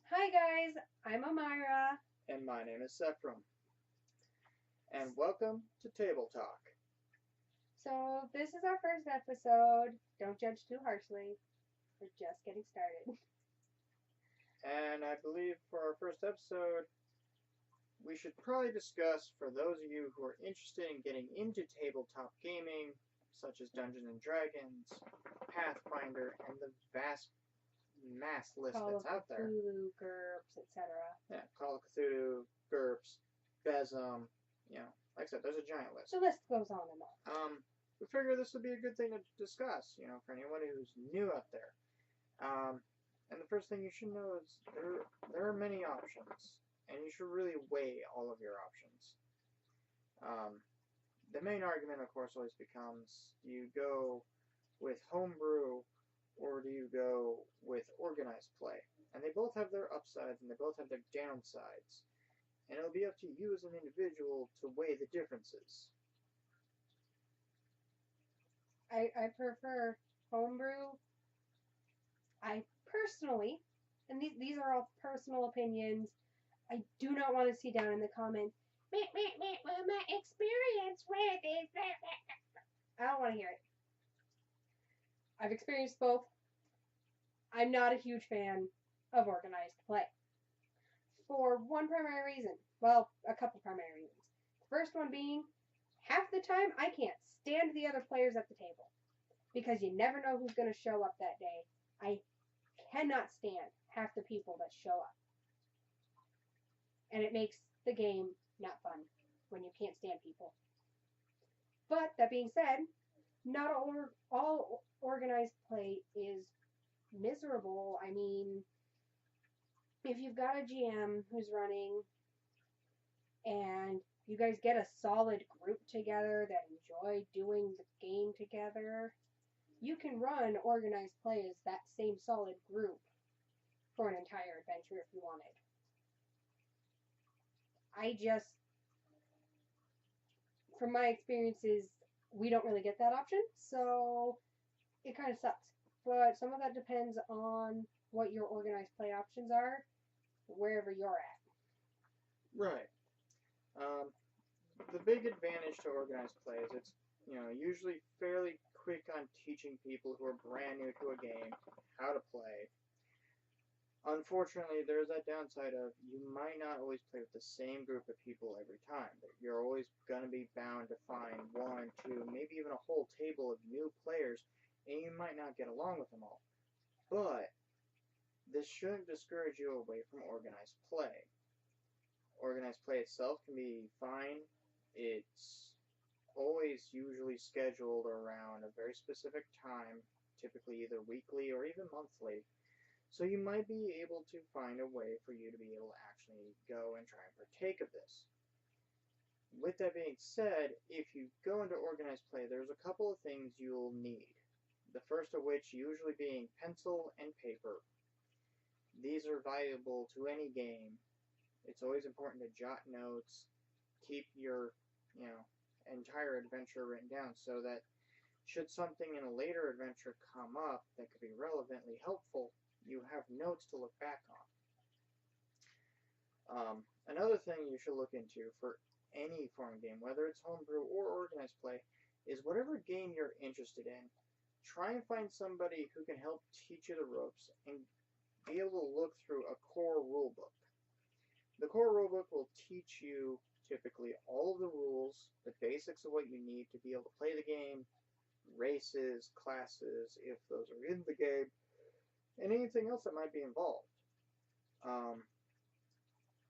Hi guys, I'm Amira. And my name is Sephram. And welcome to Table Talk. So, this is our first episode. Don't judge too harshly. We're just getting started. And I believe for our first episode, we should probably discuss, for those of you who are interested in getting into tabletop gaming, such as Dungeons and Dragons, Pathfinder, and the vast mass list Call that's of out there. Cthulhu, GURPS, etc. Yeah, Call of Cthulhu, GURPS, Besum, like I said, there's a giant list. The list goes on and on. We figure this would be a good thing to discuss, for anyone who's new out there. And the first thing you should know is there are many options, and you should really weigh all of your options. The main argument, of course, always becomes: do you go with homebrew or do you go with organized play? And they both have their upsides and they both have their downsides. And it'll be up to you as an individual to weigh the differences. I prefer homebrew. I personally, and these are all personal opinions, I do not want to see down in the comments, my experience with is that. I don't want to hear it. I've experienced both. I'm not a huge fan of organized play. For one primary reason. Well, a couple primary reasons. The first one being, half the time I can't stand the other players at the table. Because you never know who's going to show up that day. I cannot stand half the people that show up. And it makes the game not fun when you can't stand people. But that being said, not all organized play is miserable. I mean, if you've got a GM who's running and you guys get a solid group together that enjoy doing the game together, you can run organized play as that same solid group for an entire adventure if you wanted. From my experiences, we don't really get that option, so it kind of sucks. But some of that depends on what your organized play options are, wherever you're at. Right. The big advantage to organized play is it's usually fairly quick on teaching people who are brand new to a game how to play. Unfortunately, there's that downside of you might not always play with the same group of people every time. You're always going to be bound to find one, two, maybe even a whole table of new players, and you might not get along with them all. But this shouldn't discourage you away from organized play. Organized play itself can be fine. It's always usually scheduled around a very specific time, typically either weekly or even monthly. So you might be able to find a way for you to be able to actually go and try and partake of this. With that being said, if you go into organized play, there's a couple of things you'll need. The first of which usually being pencil and paper. These are valuable to any game. It's always important to jot notes, keep your, entire adventure written down so that should something in a later adventure come up that could be relevantly helpful, you have notes to look back on. Another thing you should look into for any form of game, whether it's homebrew or organized play, is whatever game you're interested in, try and find somebody who can help teach you the ropes and be able to look through a core rulebook. The core rulebook will teach you typically all of the rules, the basics of what you need to be able to play the game, races, classes, if those are in the game, and anything else that might be involved.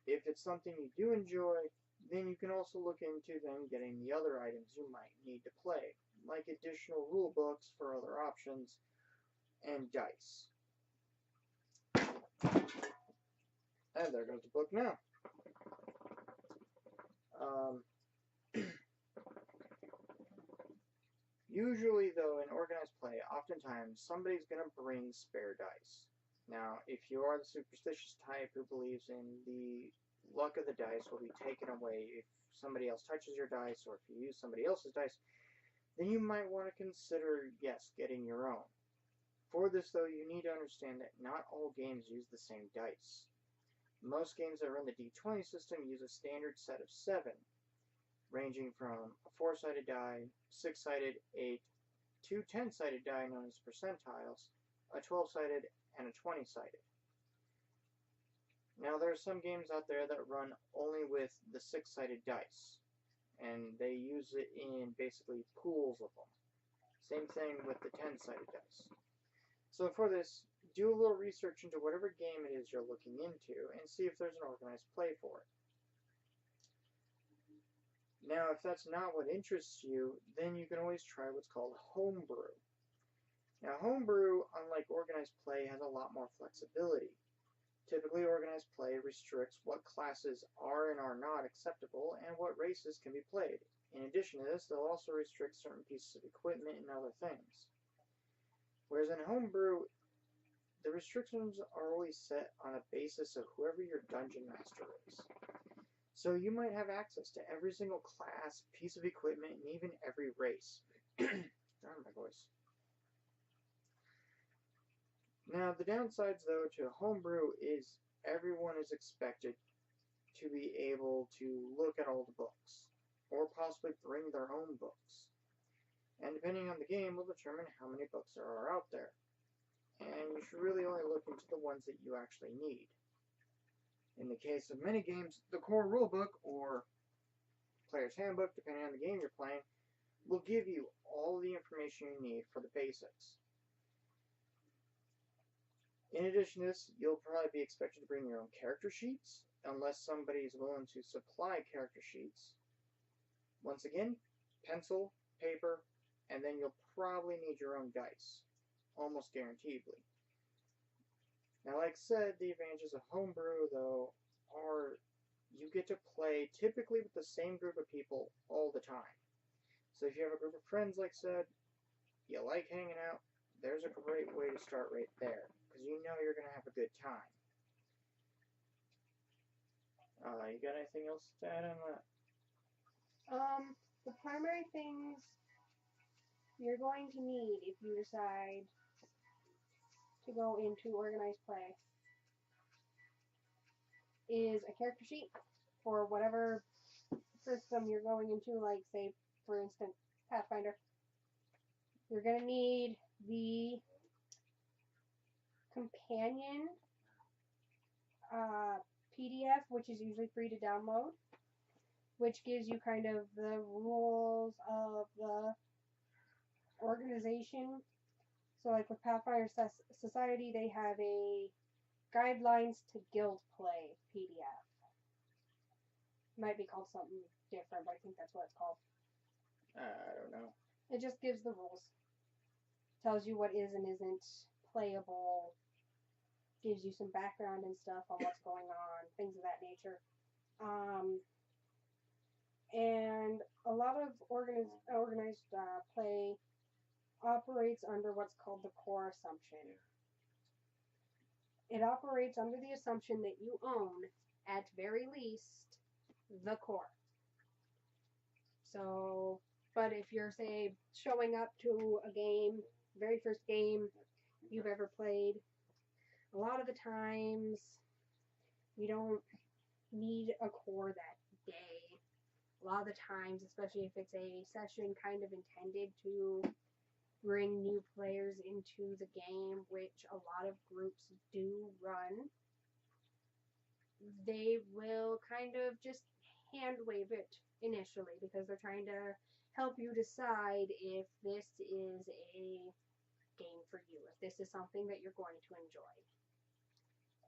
If it's something you do enjoy, then you can also look into then getting the other items you might need to play, like additional rule books for other options, and dice. And there goes the book now. Usually, though, in organized play, oftentimes somebody's going to bring spare dice. Now, if you are the superstitious type who believes in the luck of the dice will be taken away if somebody else touches your dice or if you use somebody else's dice, then you might want to consider, yes, getting your own. For this, though, you need to understand that not all games use the same dice. Most games that run the D20 system use a standard set of 7, ranging from a 4-sided die, 6-sided, 8, 2 10-sided die known as percentiles, a 12-sided, and a 20-sided. Now there are some games out there that run only with the 6-sided dice, and they use it in basically pools of them. Same thing with the 10-sided dice. So for this, do a little research into whatever game it is you're looking into and see if there's an organized play for it. Now, if that's not what interests you, then you can always try what's called homebrew. Now, homebrew, unlike organized play, has a lot more flexibility. Typically, organized play restricts what classes are and are not acceptable and what races can be played. In addition to this, they'll also restrict certain pieces of equipment and other things. Whereas in homebrew, the restrictions are always set on a basis of whoever your dungeon master is. So you might have access to every single class, piece of equipment, and even every race. Darn my voice. Now, the downsides, though, to homebrew is everyone is expected to be able to look at all the books, or possibly bring their own books. And depending on the game will determine how many books there are out there. And you should really only look into the ones that you actually need. In the case of many games, the core rulebook, or player's handbook, depending on the game you're playing, will give you all the information you need for the basics. In addition to this, you'll probably be expected to bring your own character sheets, unless somebody is willing to supply character sheets. Once again, pencil, paper, and then you'll probably need your own dice, almost guaranteedly. Now, like I said, the advantages of homebrew, though, are you get to play typically with the same group of people all the time. So if you have a group of friends, like I said, you like hanging out, there's a great way to start right there, because you know you're going to have a good time. You got anything else to add on that? The primary things you're going to need if you decide to go into organized play is a character sheet for whatever system you're going into, like, say, for instance, Pathfinder. You're going to need the companion PDF, which is usually free to download, which gives you kind of the rules of the organization. So, like with Pathfinder Society, they have a Guidelines to Guild Play PDF. Might be called something different, but I think that's what it's called. I don't know. It just gives the rules. Tells you what is and isn't playable. Gives you some background and stuff on what's going on, things of that nature. And a lot of organized play operates under what's called the core assumption. It operates under the assumption that you own, at very least, the core. So, but if you're, say, showing up to a game, very first game you've ever played, a lot of the times you don't need a core that day. A lot of the times, especially if it's a session kind of intended to bring new players into the game, which a lot of groups do run, they will kind of just hand wave it initially because they're trying to help you decide if this is a game for you, if this is something that you're going to enjoy.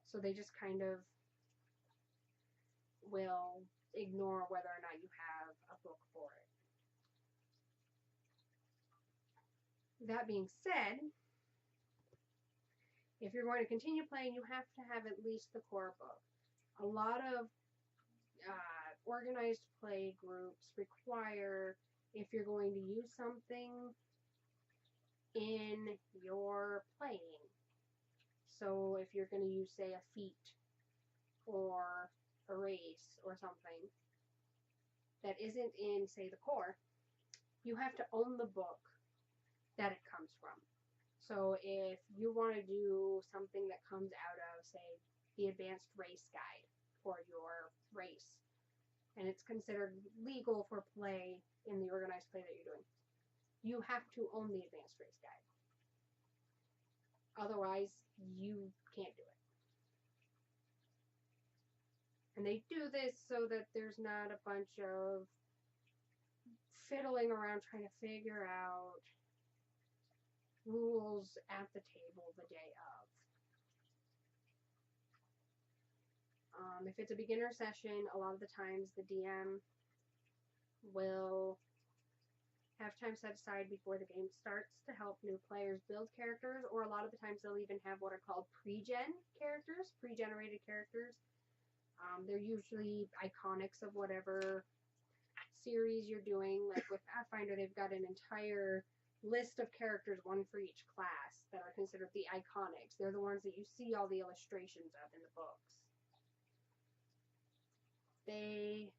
So they just kind of will ignore whether or not you have a book for it. That being said, if you're going to continue playing, you have to have at least the core book. A lot of organized play groups require, if you're going to use something in your playing, so if you're going to use, say, a feat or a race or something that isn't in, say, the core, you have to own the book that it comes from. So if you want to do something that comes out of, say, the advanced race guide for your race. And it's considered legal for play in the organized play that you're doing. You have to own the advanced race guide. Otherwise, you can't do it. And they do this so that there's not a bunch of fiddling around trying to figure out rules at the table the day of. If it's a beginner session, a lot of the times the DM will have time set aside before the game starts to help new players build characters, or a lot of the times they'll even have what are called pre-gen characters, pre-generated characters. They're usually iconics of whatever series you're doing. Like with Pathfinder, they've got an entire list of characters, one for each class, that are considered the iconics. They're the ones that you see all the illustrations of in the books. They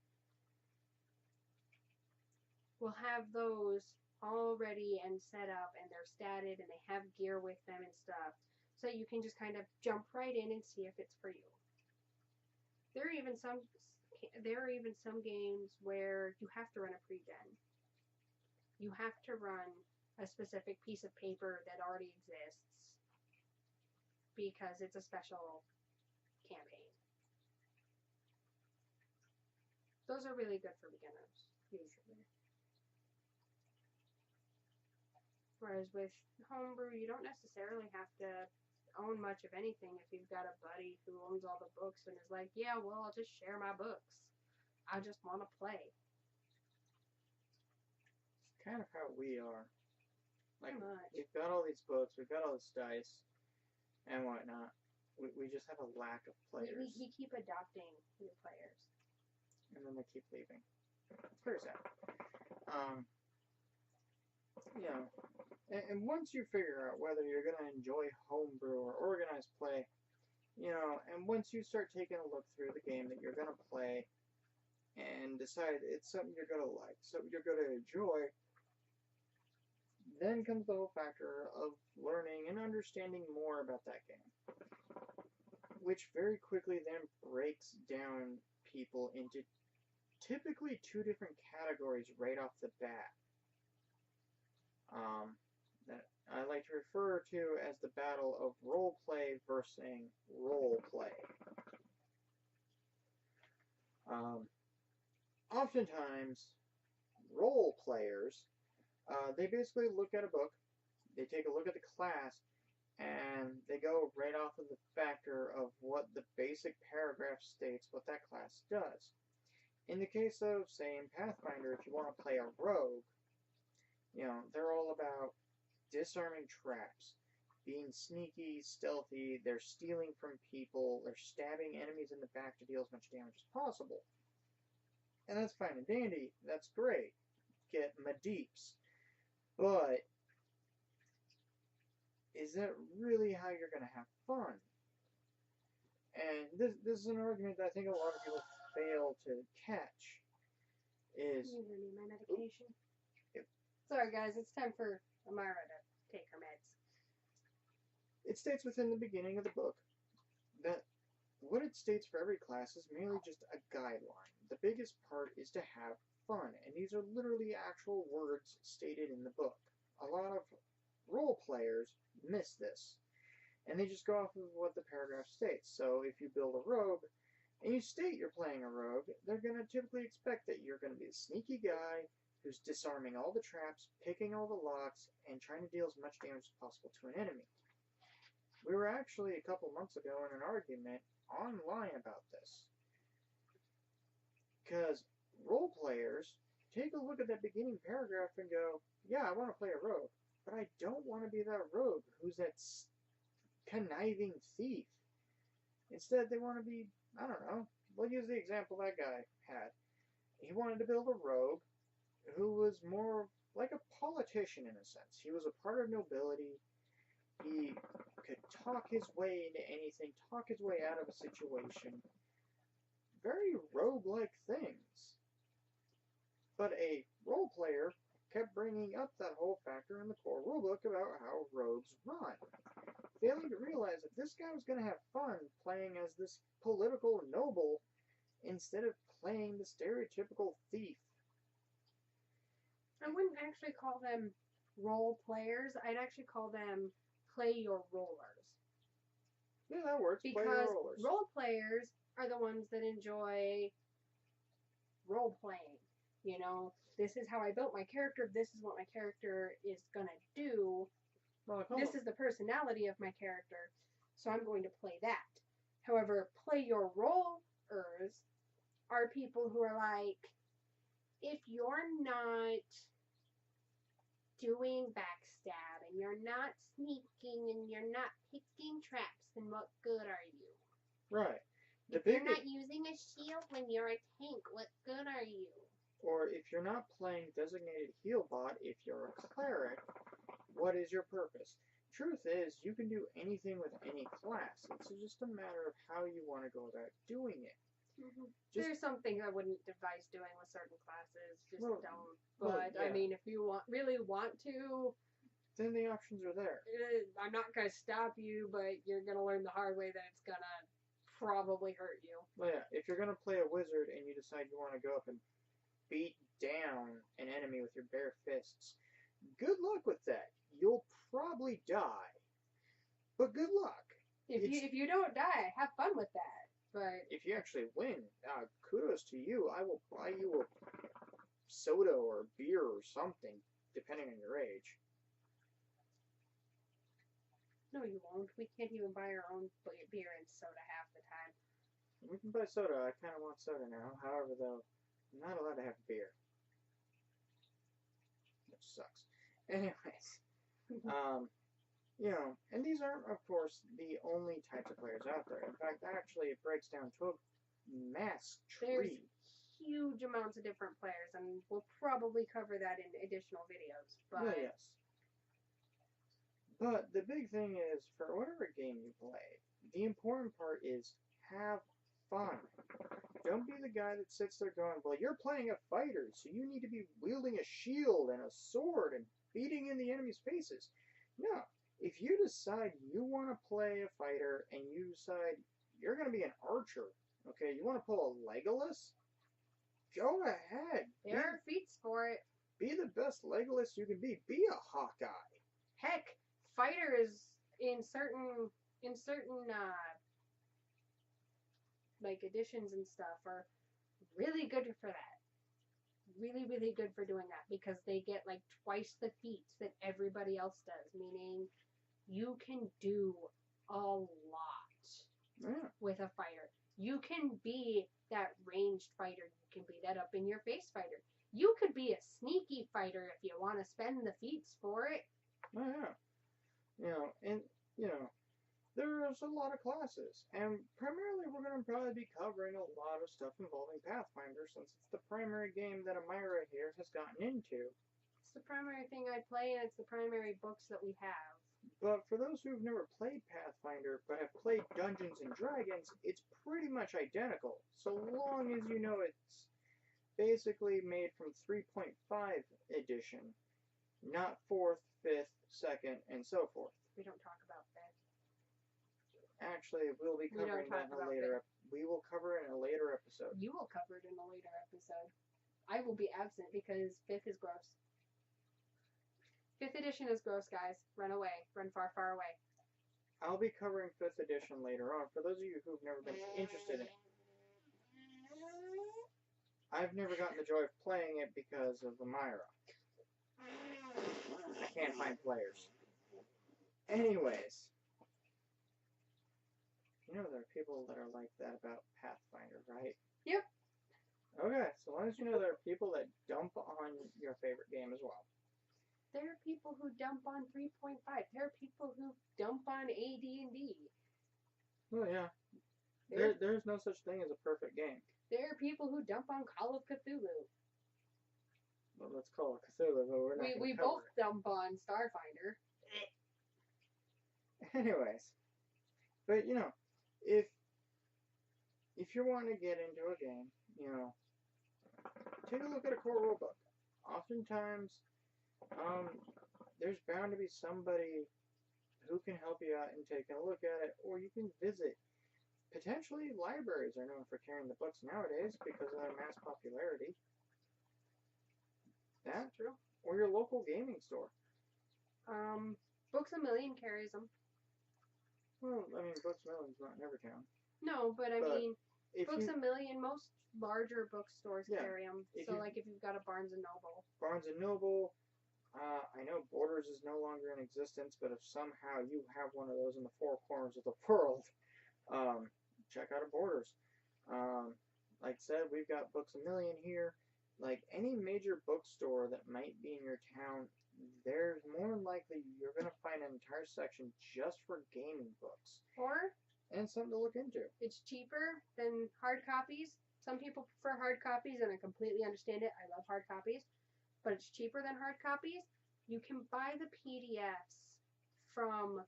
will have those all ready and set up, and they're statted, and they have gear with them and stuff, so you can just kind of jump right in and see if it's for you. There are even some games where you have to run a pre-gen. You have to run a specific piece of paper that already exists because it's a special campaign. Those are really good for beginners, usually. Whereas with homebrew, you don't necessarily have to own much of anything if you've got a buddy who owns all the books and is like, yeah, well, I'll just share my books. I just want to play. It's kind of how we are. Like, Pretty much. we've got all these books, we've got all this dice, and whatnot. We just have a lack of players. We keep adopting new players. And then they keep leaving. It's very sad. You know, and once you figure out whether you're going to enjoy homebrew or organized play, you know, and once you start taking a look through the game that you're going to play and decide it's something you're going to like, something you're going to enjoy, then comes the whole factor of learning and understanding more about that game, which very quickly then breaks down people into typically two different categories right off the bat. That I like to refer to as the battle of role play versus role play. Oftentimes, role players, they basically look at a book, they take a look at the class, and they go right off of the factor of what the basic paragraph states what that class does. In the case of, say, in Pathfinder, if you want to play a rogue, you know, they're all about disarming traps, being sneaky, stealthy, they're stealing from people, they're stabbing enemies in the back to deal as much damage as possible. And that's fine and dandy, that's great. Get my deeps. But is that really how you're going to have fun? And this is an argument that I think a lot of people fail to catch. Is You need my medication. Yep. Sorry, guys, it's time for Amira to take her meds. It states within the beginning of the book that what it states for every class is merely just a guideline. The biggest part is to have fun, and these are literally actual words stated in the book. A lot of role players miss this, and they just go off of what the paragraph states. So if you build a rogue, and you state you're playing a rogue, they're going to typically expect that you're going to be a sneaky guy who's disarming all the traps, picking all the locks, and trying to deal as much damage as possible to an enemy. We were actually a couple months ago in an argument online about this. Because role players take a look at that beginning paragraph and go, yeah, I want to play a rogue, but I don't want to be that rogue who's that conniving thief. Instead, they want to be, I don't know, we'll use the example that guy had. He wanted to build a rogue who was more like a politician in a sense. He was a part of nobility. He could talk his way into anything, talk his way out of a situation. Very rogue-like things. But a role player kept bringing up that whole factor in the core rulebook about how rogues run. failing to realize that this guy was going to have fun playing as this political noble instead of playing the stereotypical thief. I wouldn't actually call them role players. I'd actually call them play your rollers. Yeah, that works. Play your Because rollers. role players are the ones that enjoy role playing. You know, this is how I built my character. This is what my character is going to do. Well, This is the personality of my character. So I'm going to play that. However, play your rollers are people who are like, if you're not doing backstab and you're not sneaking and you're not picking traps, then what good are you? Right. If you're not using a shield when you're a tank, what good are you? Or if you're not playing designated heal bot, if you're a cleric, what is your purpose? Truth is, you can do anything with any class. It's just a matter of how you want to go about doing it. Mm-hmm. There's some things I wouldn't advise doing with certain classes. Just don't. But yeah. I mean, if you really want to, then the options are there. I'm not gonna stop you, but you're gonna learn the hard way that it's gonna probably hurt you. Well, yeah, if you're gonna play a wizard and you decide you want to go up and beat down an enemy with your bare fists, good luck with that. You'll probably die, but good luck. If you don't die, have fun with that. But if you actually win, kudos to you. I will buy you a soda or a beer or something, depending on your age. No, you won't. We can't even buy our own beer and soda half the time. We can buy soda. I kind of want soda now. However, though, I'm not allowed to have beer. Which sucks. Anyways, you know, and these aren't, of course, the only types of players out there. In fact, actually, it breaks down to a mass tree. There's huge amounts of different players, and we'll probably cover that in additional videos. But yes. But the big thing is, for whatever game you play, the important part is have fun. Don't be the guy that sits there going, well, you're playing a fighter, so you need to be wielding a shield and a sword and beating in the enemy's faces. No. If you decide you want to play a fighter and you decide you're going to be an archer, okay, you want to pull a Legolas, go ahead. There are feats for it. Be the best Legolas you can be. Be a Hawkeye. Heck, fighters in certain like editions and stuff are really good for that. Really, really good for doing that because they get like twice the feats that everybody else does, meaning you can do a lot with a fighter. You can be that ranged fighter. You can be that up in your face fighter. You could be a sneaky fighter if you want to spend the feats for it. Oh, yeah. You know, and, you know, there's a lot of classes, and primarily we're going to probably be covering a lot of stuff involving Pathfinder since it's the primary game that Amira here has gotten into. It's the primary thing I play, and it's the primary books that we have. But for those who've never played Pathfinder but have played Dungeons & Dragons, it's pretty much identical, so long as you know it's basically made from 3.5 edition, not 4th, 5th, 2nd, and so forth. We don't talk about that. Actually, we'll be covering that in a later. We will cover it in a later episode. You will cover it in a later episode. I will be absent because 5th is gross. 5th edition is gross, guys. Run away. Run far, far away. I'll be covering 5th edition later on. For those of you who've never been interested in it, I've never gotten the joy of playing it because of Amira. I can't find players. Anyways. You know there are people that are like that about Pathfinder, right? Yep. Okay, so long as you know there are people that dump on your favorite game as well. There are people who dump on 3.5. There are people who dump on AD&D. Well, yeah. There's no such thing as a perfect game. There are people who dump on Call of Cthulhu. Well, let's call it Cthulhu, but we're not going to We both dump on Starfinder. Anyways. But, you know, if you're wanting to get into a game, you know, take a look at a core rulebook. Oftentimes, there's bound to be somebody who can help you out in taking a look at it, or you can visit. Potentially, libraries are known for carrying the books nowadays because of their mass popularity. That, That's true. or your local gaming store. Books a Million carries them. Well, I mean, Books Million's not in every town. No, but I But mean, If Books you a Million, most larger bookstores Yeah, carry them. if So, you- like, if you've got a Barnes and Noble. Barnes and Noble, I know Borders is no longer in existence, but if somehow you have one of those in the four corners of the world, check out a Borders. Like I said, we've got Books a Million here. Like any major bookstore that might be in your town, there's more than likely you're going to find an entire section just for gaming books. Or And it's something to look into. it's cheaper than hard copies. Some people prefer hard copies, and I completely understand it. I love hard copies. But it's cheaper than hard copies. You can buy the PDFs from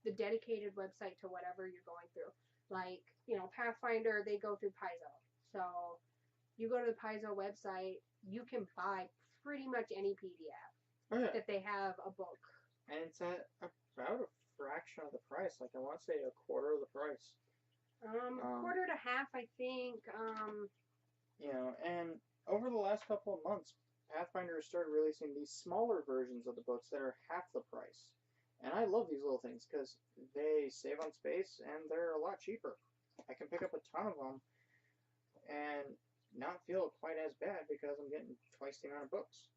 the dedicated website to whatever you're going through. Like, Pathfinder, they go through Paizo. So you go to the Paizo website, you can buy pretty much any PDF Oh, yeah. that they have a book. And it's at about a fraction of the price. Like I want to say a quarter of the price. Quarter to half, I think. And over the last couple of months, Pathfinder has started releasing these smaller versions of the books that are half the price. And I love these little things because they save on space and they're a lot cheaper. I can pick up a ton of them and not feel quite as bad because I'm getting twice the amount of books.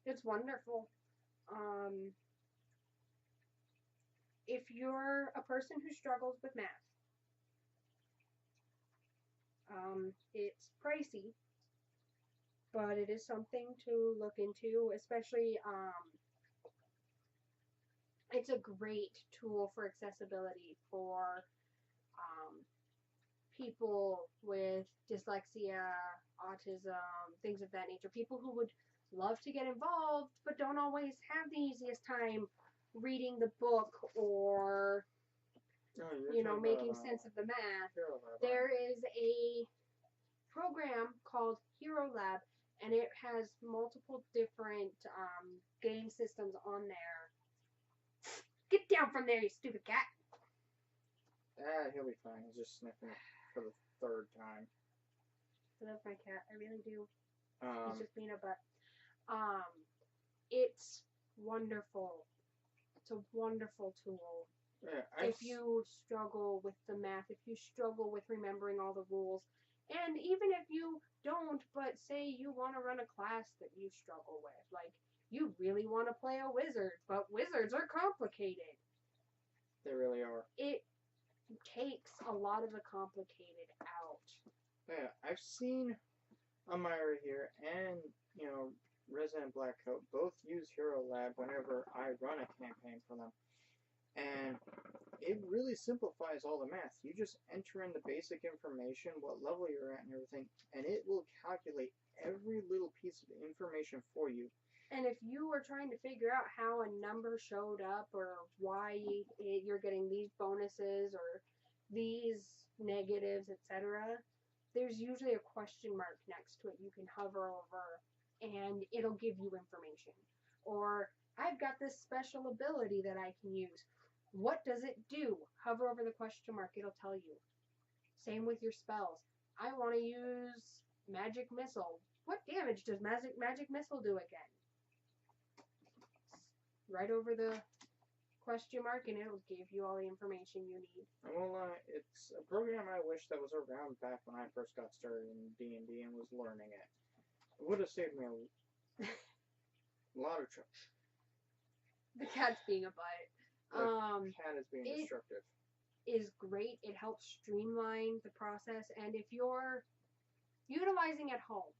It's wonderful. If you're a person who struggles with math, it's pricey, but it is something to look into, especially it's a great tool for accessibility for people with dyslexia, autism, things of that nature. People who would love to get involved but don't always have the easiest time reading the book or making sense of the math. There is a program called Hero Lab, and it has multiple different game systems on there. Get down from there, you stupid cat! He'll be fine. He's just sniffing it for the third time. I love my cat. I really do. Um, He's just being a butt. It's wonderful. It's a wonderful tool. yeah, If you struggle with the math, if you struggle with remembering all the rules, and even if you don't, but say you want to run a class that you struggle with, like you really want to play a wizard, but wizards are complicated. They really are. It takes a lot of the complicated out. Yeah, I've seen Amira here and, Resident Blackcoat both use Hero Lab whenever I run a campaign for them. And it really simplifies all the math. You just enter in the basic information, what level you're at and everything, and it will calculate every little piece of information for you. And if you were trying to figure out how a number showed up or why you're getting these bonuses or these negatives, etc., there's usually a question mark next to it you can hover over and it'll give you information. Or, I've got this special ability that I can use. What does it do? Hover over the question mark, it'll tell you. Same with your spells. I want to use Magic Missile. What damage does Magic Missile do again? Right over the question mark and it'll give you all the information you need. I won't lie, it's a program I wish that was around back when I first got started in D&D and was learning it. It would have saved me a lot of trouble. The cat's being a butt. The cat is being destructive. Is great. It helps streamline the process, and if you're utilizing at home,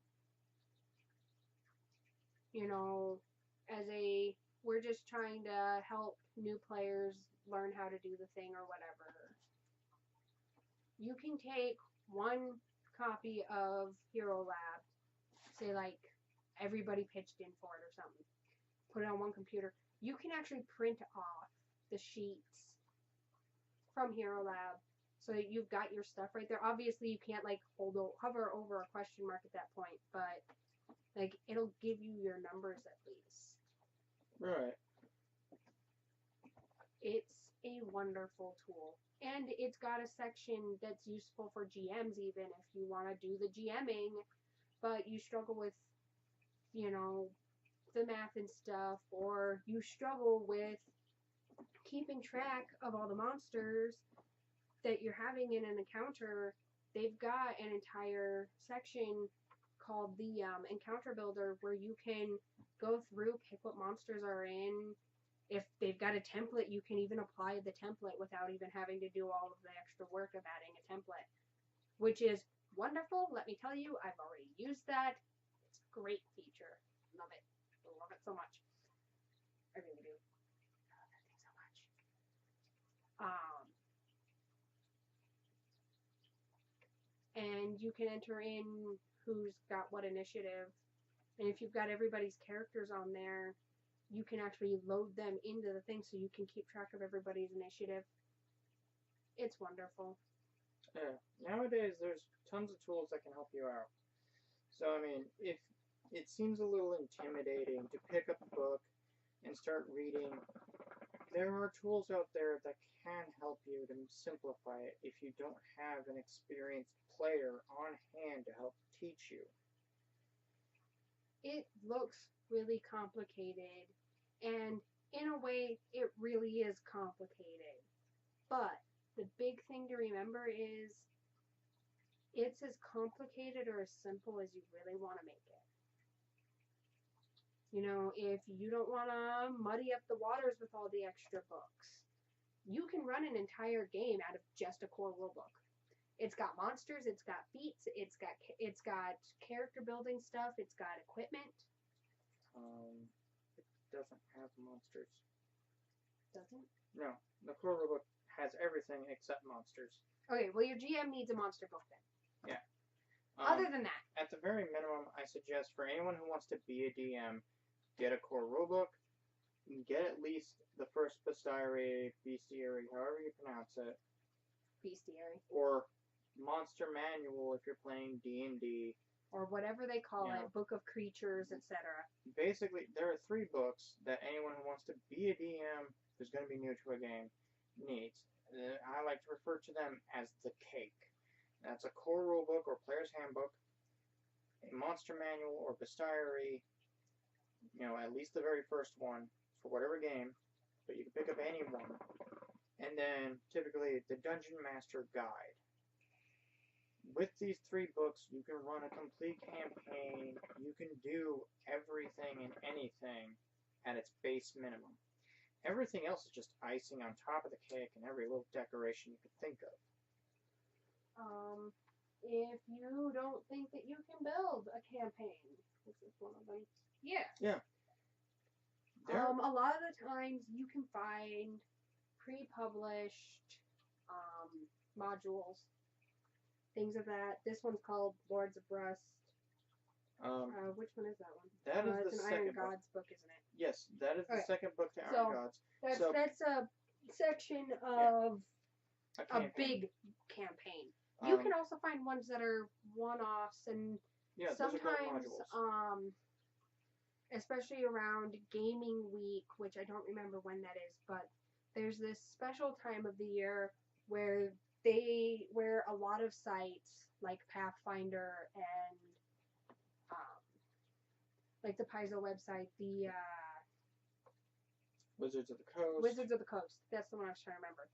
we're just trying to help new players learn how to do the thing or whatever. You can take one copy of Hero Lab, say like everybody pitched in for it or something, put it on one computer. You can actually print off the sheets from Hero Lab so that you've got your stuff right there. Obviously, you can't hover over a question mark at that point, but it'll give you your numbers at least. Right. It's a wonderful tool. And it's got a section that's useful for GMs, even if you want to do the GMing, but you struggle with, you know, the math and stuff, or you struggle with keeping track of all the monsters that you're having in an encounter. They've got an entire section called the encounter builder where you can go through, pick what monsters are in. If they've got a template, you can even apply the template without even having to do all of the extra work of adding a template, which is wonderful. Let me tell you, I've already used that. It's a great feature. Love it. Love it so much. I really do. I love that thing so much. And you can enter in who's got what initiative. And if you've got everybody's characters on there, you can actually load them into the thing so you can keep track of everybody's initiative. It's wonderful. Yeah. Nowadays, there's tons of tools that can help you out. So, I mean, if it seems a little intimidating to pick up a book and start reading, there are tools out there that can help you to simplify it if you don't have an experienced player on hand to help teach you. It looks really complicated, and in a way, it really is complicated. But the big thing to remember is it's as complicated or as simple as you really want to make it. You know, if you don't want to muddy up the waters with all the extra books, you can run an entire game out of just a core rulebook. It's got monsters, it's got feats, it's got character building stuff, it's got equipment. It doesn't have monsters. Doesn't? No, the core rulebook has everything except monsters. Okay, well your GM needs a monster book then. Yeah. Other than that, at the very minimum, I suggest for anyone who wants to be a DM, get a core rulebook, get at least the first bestiary, however you pronounce it, bestiary, or monster manual if you're playing D&D, or whatever they call it, book of creatures, etc. Basically, there are 3 books that anyone who wants to be a DM who's going to be new to a game needs. I like to refer to them as the cake. That's a core rulebook or player's handbook, a monster manual or bestiary, at least the very first one for whatever game, but you can pick up any one. And then, typically, the Dungeon Master Guide. With these 3 books, you can run a complete campaign. You can do everything and anything at its base minimum. Everything else is just icing on top of the cake and every little decoration you could think of. If you don't think that you can build a campaign, this is one of them. Yeah. Yeah. A lot of the times you can find pre-published modules, things of that. This one's called Lords of Rust. Which one is that one? That is it's the an second Iron Gods book, isn't it? Yes, that is the Okay. second book to So, Iron Gods. That's a section of a big campaign. You can also find ones that are one-offs, and those are called sometimes, modules. especially around Gaming Week, which I don't remember when that is, but there's this special time of the year where a lot of sites like Pathfinder and like the Paizo website, the Wizards of the Coast. Wizards of the Coast. That's the one I was trying to remember.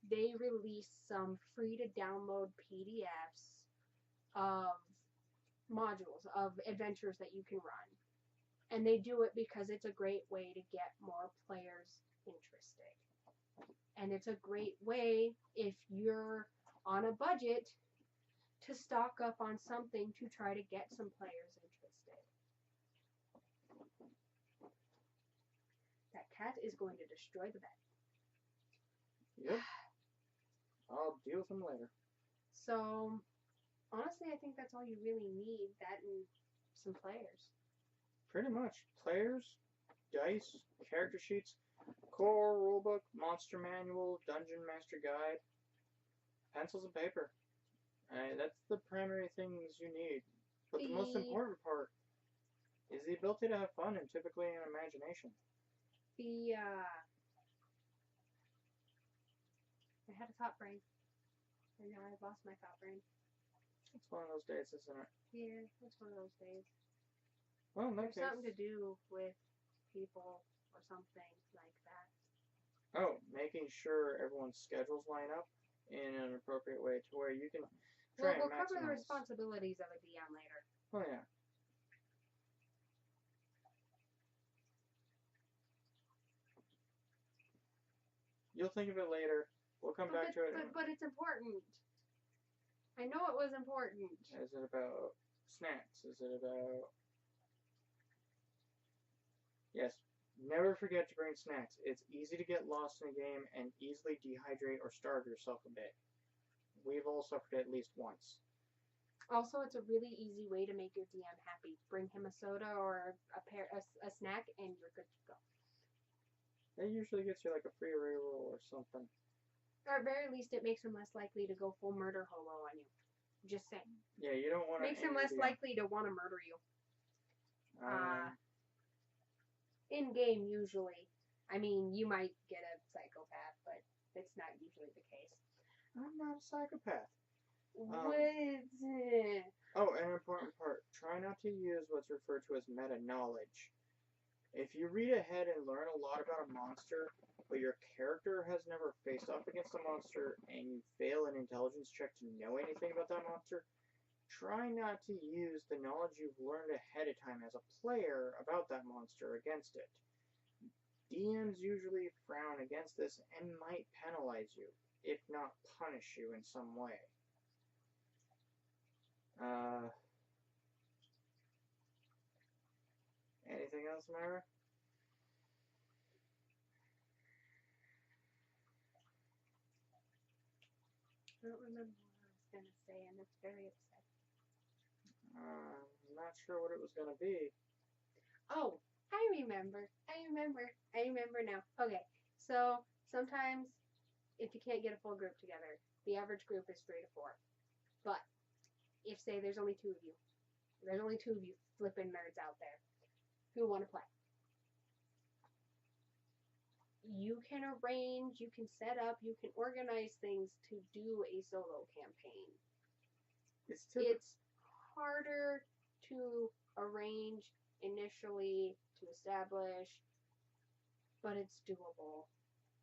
They release some free to download PDFs of modules, of adventures that you can run. And they do it because it's a great way to get more players interested. And it's a great way, if you're on a budget, to stock up on something to try to get some players interested. That cat is going to destroy the bed. Yep. I'll deal with them later. So, honestly, I think that's all you really need, that and some players. Pretty much. Players, dice, character sheets, core rulebook, monster manual, dungeon master guide, pencils and paper. That's the primary things you need. But the most important part is the ability to have fun and typically an imagination. I had a thought brain. And now I've lost my thought brain. It's one of those days, isn't it? Yeah, it's one of those days. Well, in that There's something to case, do with people or something like that. oh, making sure everyone's schedules line up in an appropriate way to where you can try We'll and cover the maximize. responsibilities of a DM later. Oh yeah. You'll think of it later. We'll come back to it. But it's important. I know it was important. Is it about snacks? Is it about... Yes, never forget to bring snacks. It's easy to get lost in a game and easily dehydrate or starve yourself a bit. We've all suffered at least once. Also, it's a really easy way to make your DM happy. Bring him a soda or a snack, and you're good to go. It usually gets you like a free reroll or something. Or at very least, it makes him less likely to go full murder hobo on you. Just saying. Yeah, you don't want to... Makes him less likely to want to murder you. In game, usually. I mean, you might get a psychopath, but it's not usually the case. I'm not a psychopath. What is it? Oh, an important part. Try not to use what's referred to as meta-knowledge. If you read ahead and learn a lot about a monster, but your character has never faced off against a monster, and you fail an intelligence check to know anything about that monster, try not to use the knowledge you've learned ahead of time as a player about that monster against it. DMs usually frown against this and might penalize you, if not punish you in some way. Anything else, Myra? I don't remember what I was going to say, and it's very upsetting. I'm not sure what it was going to be. Oh, I remember now. Okay, so sometimes if you can't get a full group together, the average group is 3 to 4. But if, say, there's only 2 of you flipping nerds out there who want to play, you can arrange, you can set up, you can organize things to do a solo campaign. It's harder to arrange initially, to establish, but it's doable.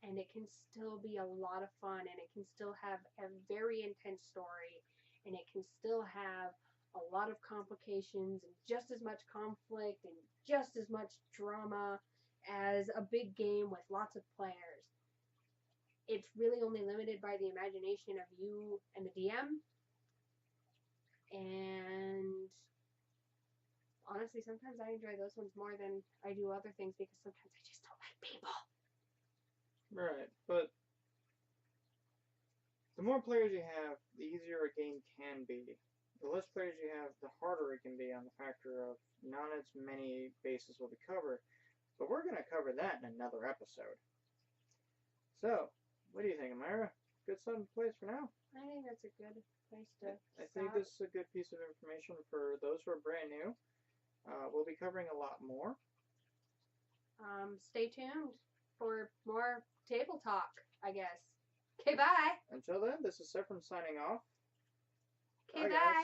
And it can still be a lot of fun, and it can still have a very intense story, and it can still have a lot of complications and just as much conflict and just as much drama as a big game with lots of players. It's really only limited by the imagination of you and the DM. And honestly, sometimes I enjoy those ones more than I do other things because sometimes I just don't like people. Right, but the more players you have, the easier a game can be. The less players you have, the harder it can be on the factor of not as many bases will be covered. But we're going to cover that in another episode. So, what do you think, Myra? Good starting place for now? I think that's a good place to I think this is a good piece of information for those who are brand new. We'll be covering a lot more. Stay tuned for more table talk, I guess. Okay, bye. Until then, this is Sephram signing off. Okay, Bye, guys. bye.